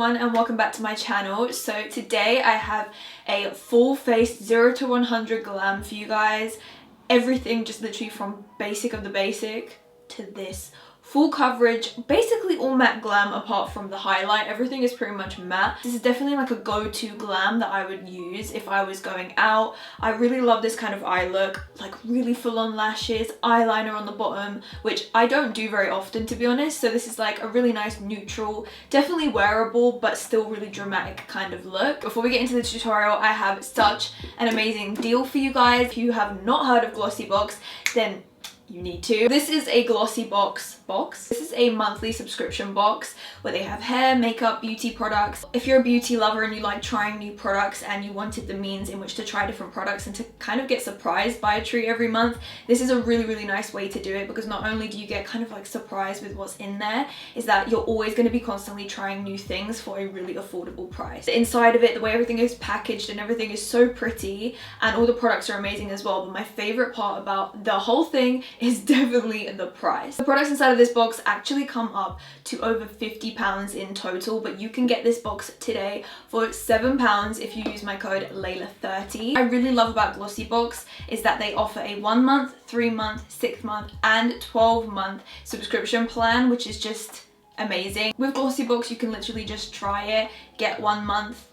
everyone and welcome back to my channel. So today I have a full face 0 to 100 glam for you guys. Everything just literally from basic of the basic to this. Full coverage, basically all matte glam apart from the highlight. Everything is pretty much matte. This is definitely like a go-to glam that I would use if I was going out. I really love this kind of eye look, like really full-on lashes, eyeliner on the bottom, which I don't do very often to be honest. So this is like a really nice neutral, definitely wearable, but still really dramatic kind of look. Before we get into the tutorial, I have such an amazing deal for you guys. If you have not heard of Glossybox, then you need to. This is a Glossybox box. This is a monthly subscription box where they have hair, makeup, beauty products. If you're a beauty lover and you like trying new products and you wanted the means in which to try different products and to kind of get surprised by a treat every month, this is a really nice way to do it, because not only do you get kind of like surprised with what's in there, is that you're always going to be constantly trying new things for a really affordable price. The inside of it, the way everything is packaged and everything is so pretty, and all the products are amazing as well. But my favorite part about the whole thing is definitely the price. The products inside of this box actually come up to over £50 in total, but you can get this box today for £7 if you use my code Leyla30. I really love about Glossybox is that they offer a 1 month, 3 month, 6 month and 12-month subscription plan, which is just amazing. With Glossybox you can literally just try it, get 1 month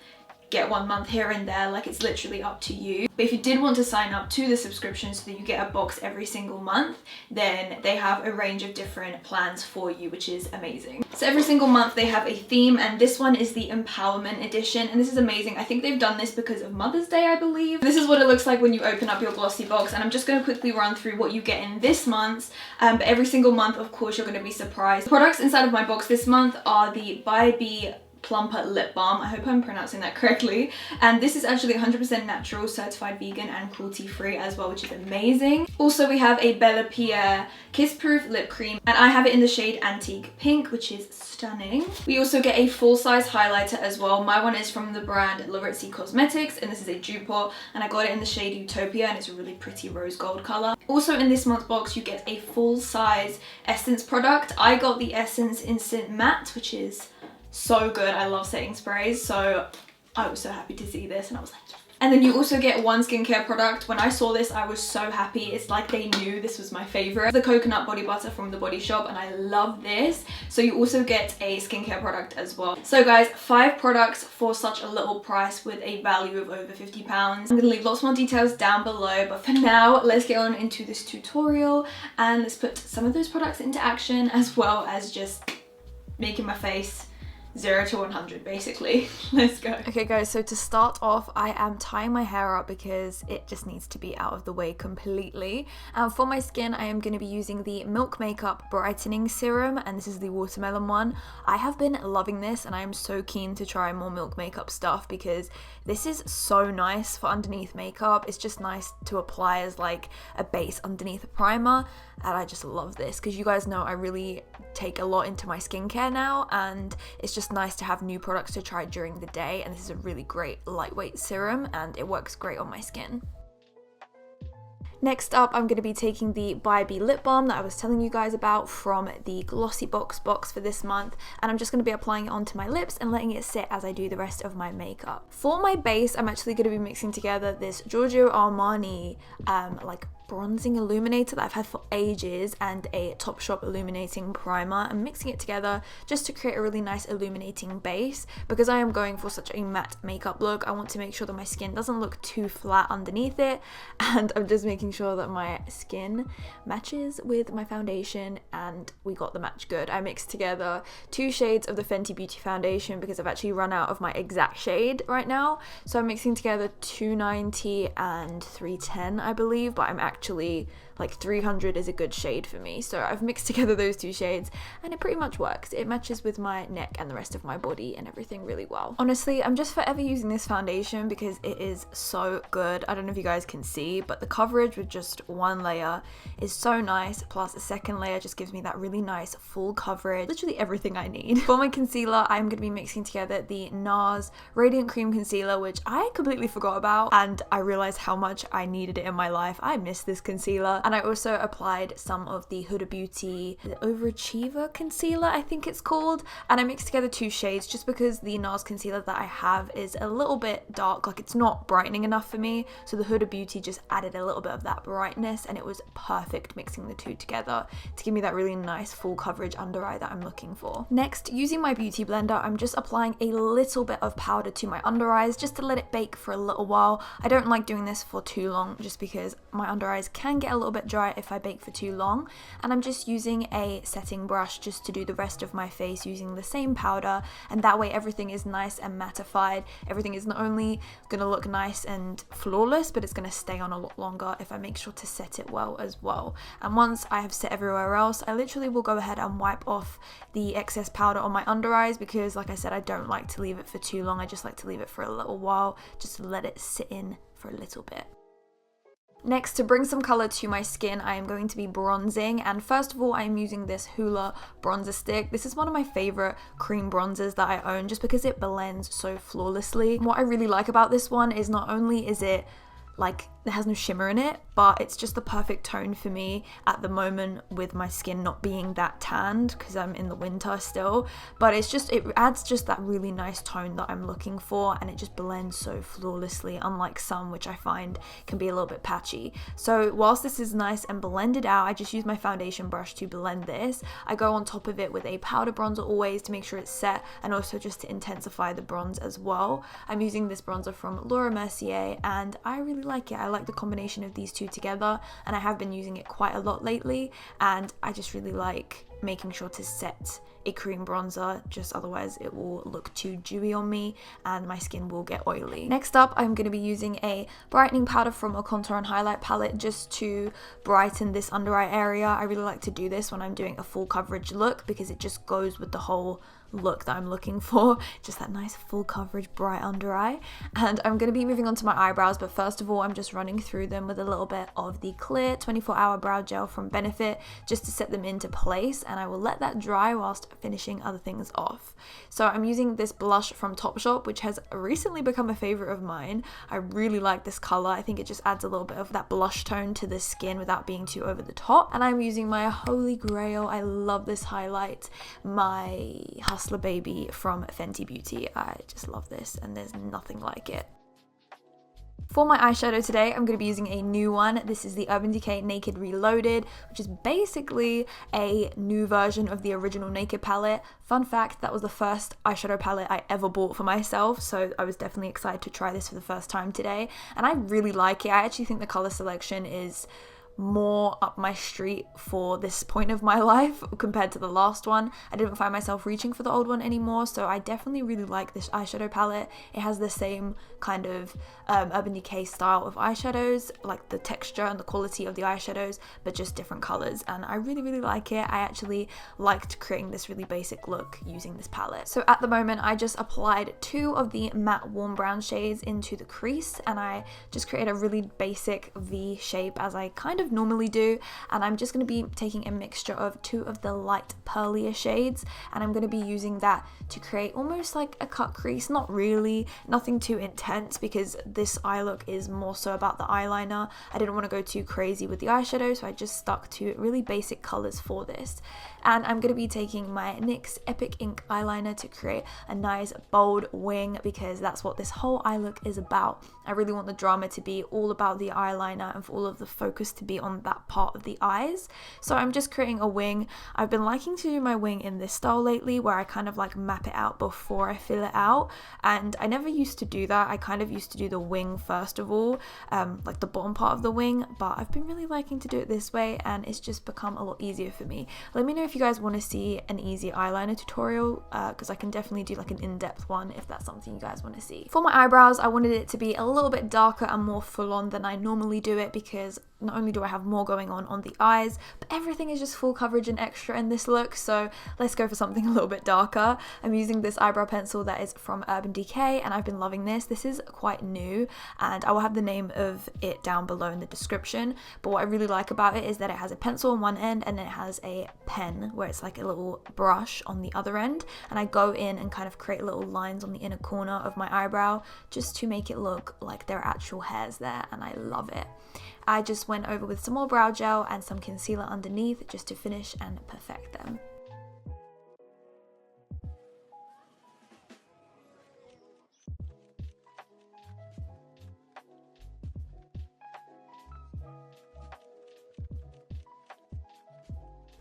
here and there, like it's literally up to you. But if you did want to sign up to the subscription so that you get a box every single month, then they have a range of different plans for you, which is amazing. So every single month they have a theme, and this one is the Empowerment Edition, and this is amazing. I think they've done this because of Mother's Day, I believe. This is what it looks like when you open up your Glossybox, and I'm just going to quickly run through what you get in this month. But every single month, of course, you're going to be surprised. The products inside of my box this month are the ByBi Lipbalm. I hope I'm pronouncing that correctly. And this is actually 100% natural, certified vegan and cruelty free as well, which is amazing. Also, we have a Bella Pierre Kiss Proof lip cream, and I have it in the shade Antique Pink, which is stunning. We also get a full-size highlighter as well. My one is from the brand Cosmetics, and this is a dupe, and I got it in the shade Utopia, and it's a really pretty rose gold color. Also in this month's box, you get a full-size Essence product. I got the Essence Instant Matte, which is so good. I love setting sprays, so I was so happy to see this and I was like, yes. And then you also get one skincare product. When I saw this, I was so happy. It's like they knew this was my favorite. The coconut body butter from the Body Shop, and I love this. So you also get a skincare product as well. So guys, 5 products for such a little price with a value of over £50. I'm gonna leave lots more details down below, but for now, let's get on into this tutorial and let's put some of those products into action, as well as just making my face 0 to 100 basically. Let's go. Okay guys, so to start off, I am tying my hair up because it just needs to be out of the way completely. And for my skin, I am going to be using the Milk Makeup Brightening Serum, and this is the watermelon one. I have been loving this, and I am so keen to try more Milk Makeup stuff because this is so nice for underneath makeup. It's just nice to apply as like a base underneath a primer, and I just love this because you guys know I really take a lot into my skincare now, and it's just nice to have new products to try during the day, and this is a really great lightweight serum and it works great on my skin. Next up, I'm going to be taking the ByBi Lipbalm that I was telling you guys about from the Glossybox box for this month, and I'm just going to be applying it onto my lips and letting it sit as I do the rest of my makeup. For my base, I'm actually going to be mixing together this Giorgio Armani like bronzing illuminator that I've had for ages, and a Topshop illuminating primer. I'm mixing it together just to create a really nice illuminating base. Because I am going for such a matte makeup look, I want to make sure that my skin doesn't look too flat underneath it, and I'm just making sure that my skin matches with my foundation, and we got the match good. I mixed together 2 shades of the Fenty Beauty foundation because I've actually run out of my exact shade right now, so I'm mixing together 290 and 310 I believe, but I'm actually like 300 is a good shade for me. So I've mixed together those 2 shades and it pretty much works. It matches with my neck and the rest of my body and everything really well. Honestly, I'm just forever using this foundation because it is so good. I don't know if you guys can see, but the coverage with just 1 layer is so nice. Plus a second layer just gives me that really nice full coverage, literally everything I need. For my concealer, I'm going to be mixing together the Nars Radiant Cream Concealer, which I completely forgot about, and I realized how much I needed it in my life. I miss this concealer. And I also applied some of the Huda Beauty, the Overachiever concealer, I think it's called. And I mixed together 2 shades just because the NARS concealer that I have is a little bit dark, like it's not brightening enough for me. So the Huda Beauty just added a little bit of that brightness, and it was perfect mixing the 2 together to give me that really nice full coverage under eye that I'm looking for. Next, using my beauty blender, I'm just applying a little bit of powder to my under eyes just to let it bake for a little while. I don't like doing this for too long just because my under eyes can get a little bit dry if I bake for too long, and I'm just using a setting brush just to do the rest of my face using the same powder, and that way everything is nice and mattified. Everything is not only going to look nice and flawless, but it's going to stay on a lot longer if I make sure to set it well as well. And once I have set everywhere else, I literally will go ahead and wipe off the excess powder on my under eyes because, like I said, I don't like to leave it for too long. I just like to leave it for a little while just to let it sit in for a little bit. Next, to bring some color to my skin, I am going to be bronzing, and first of all I am using this Hoola bronzer stick. This is one of my favorite cream bronzers that I own just because it blends so flawlessly. What I really like about this one is not only is it like it has no shimmer in it, but it's just the perfect tone for me at the moment with my skin not being that tanned because I'm in the winter still, but it adds just that really nice tone that I'm looking for, and it just blends so flawlessly, unlike some which I find can be a little bit patchy. So whilst this is nice and blended out, I just use my foundation brush to blend this. I go on top of it with a powder bronzer always to make sure it's set, and also just to intensify the bronze as well. I'm using this bronzer from Mercier, and I really like it. I like the combination of these 2 together, and I have been using it quite a lot lately, and I just really like making sure to set a cream bronzer, just otherwise it will look too dewy on me and my skin will get oily. Next up, I'm going to be using a brightening powder from a contour and highlight palette just to brighten this under eye area. I really like to do this when I'm doing a full coverage look because it just goes with the whole look that I'm looking for, just that nice full coverage bright under eye. And I'm going to be moving on to my eyebrows, but first of all I'm just running through them with a little bit of the clear 24-hour brow gel from Benefit just to set them into place, and I will let that dry whilst finishing other things off. So I'm using this blush from Topshop, which has recently become a favorite of mine. I really like this color. I think it just adds a little bit of that blush tone to the skin without being too over the top. And I'm using my holy grail, I love this highlight, my Hustler Baby from Fenty Beauty. I just love this and there's nothing like it. For my eyeshadow today, I'm going to be using a new one. This is the Urban Decay Naked Reloaded, which is basically a new version of the original Naked palette. Fun fact, that was the first eyeshadow palette I ever bought for myself, so I was definitely excited to try this for the first time today, and I really like it. I actually think the color selection is more up my street for this point of my life compared to the last one. I didn't find myself reaching for the old one anymore, so I definitely really like this eyeshadow palette. It has the same kind of Urban Decay style of eyeshadows, like the texture and the quality of the eyeshadows, but just different colors, and I really like it. I actually liked creating this really basic look using this palette. So at the moment I just applied 2 of the matte warm brown shades into the crease, and I just created a really basic V shape as I kind of normally do, and I'm just going to be taking a mixture of 2 of the light pearlier shades, and I'm going to be using that to create almost like a cut crease. Not really, nothing too intense, because this eye look is more so about the eyeliner. I didn't want to go too crazy with the eyeshadow, so I just stuck to really basic colors for this. And I'm going to be taking my NYX Epic Ink eyeliner to create a nice bold wing, because that's what this whole eye look is about. I really want the drama to be all about the eyeliner and for all of the focus to be on that part of the eyes. So I'm just creating a wing. I've been liking to do my wing in this style lately, where I kind of like map it out before I fill it out, and I never used to do that. I kind of used to do the wing first of all, like the bottom part of the wing, but I've been really liking to do it this way, and it's just become a lot easier for me. Let me know if you guys want to see an easy eyeliner tutorial, because I can definitely do like an in-depth one if that's something you guys want to see. For my eyebrows, I wanted it to be a little bit darker and more full-on than I normally do it, because not only do I have more going on the eyes, but everything is just full coverage and extra in this look, so let's go for something a little bit darker. I'm using this eyebrow pencil that is from Urban Decay, and I've been loving this. This is quite new, and I will have the name of it down below in the description, but what I really like about it is that it has a pencil on one end, and then it has a pen where it's like a little brush on the other end, and I go in and kind of create little lines on the inner corner of my eyebrow just to make it look like there are actual hairs there, and I love it. I just went over with some more brow gel and some concealer underneath just to finish and perfect them.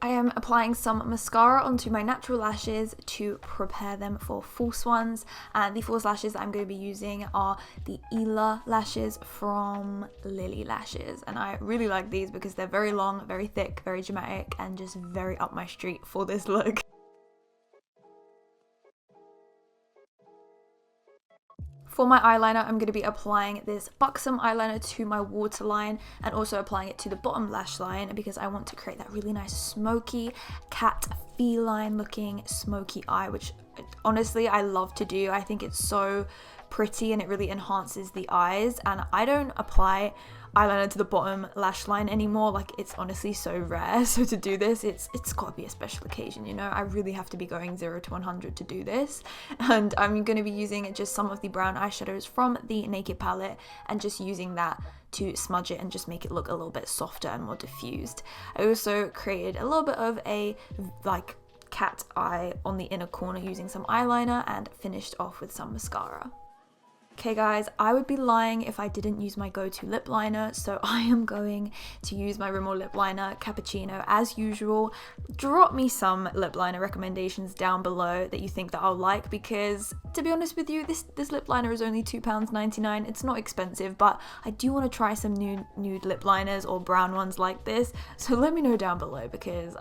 I am applying some mascara onto my natural lashes to prepare them for false ones, and the false lashes I'm going to be using are the Leyla lashes from Lily Lashes, and I really like these because they're very long, very thick, very dramatic, and just very up my street for this look. For my eyeliner, I'm going to be applying this Buxom eyeliner to my waterline and also applying it to the bottom lash line because I want to create that really nice smoky cat feline looking smoky eye, which honestly I love to do. I think it's so pretty and it really enhances the eyes, and I don't apply eyeliner to the bottom lash line anymore. Like, it's honestly so rare, so to do this, it's got to be a special occasion, you know. I really have to be going 0 to 100 to do this, and I'm going to be using just some of the brown eyeshadows from the Naked palette and just using that to smudge it and just make it look a little bit softer and more diffused. I also created a little bit of a like cat eye on the inner corner using some eyeliner and finished off with some mascara. Okay guys, I would be lying if I didn't use my go-to lip liner, so I am going to use my Rimmel lip liner Cappuccino as usual. Drop me some lip liner recommendations down below that you think that I'll like, because to be honest with you, this lip liner is only £2.99. It's not expensive, but I do want to try some nude lip liners or brown ones like this, so let me know down below, because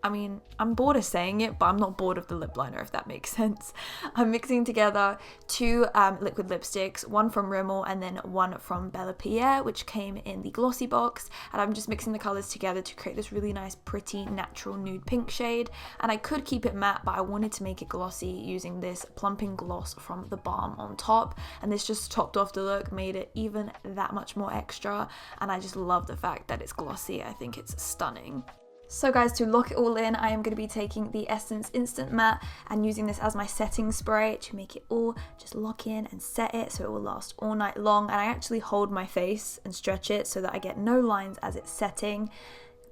I mean, I'm bored of saying it, but I'm not bored of the lip liner, if that makes sense. I'm mixing together two liquid lipsticks, one from Rimmel and then one from Bella Pierre, which came in the Glossybox, and I'm just mixing the colours together to create this really nice, pretty, natural nude pink shade. And I could keep it matte, but I wanted to make it glossy using this plumping gloss from the balm on top, and this just topped off the look, made it even that much more extra, and I just love the fact that it's glossy. I think it's stunning. So guys, to lock it all in, I am going to be taking the Essence Instant Matte and using this as my setting spray to make it all just lock in and set it so it will last all night long. And I actually hold my face and stretch it so that I get no lines as it's setting.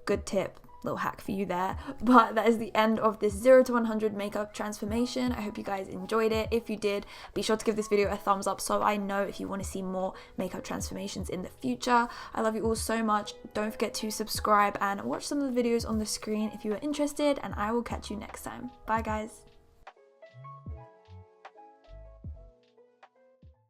Good tip. Little hack for you there. But that is the end of this 0 to 100 makeup transformation. I hope you guys enjoyed it. If you did, be sure to give this video a thumbs up so I know if you want to see more makeup transformations in the future. I love you all so much. Don't forget to subscribe and watch some of the videos on the screen if you are interested, and I will catch you next time. Bye guys.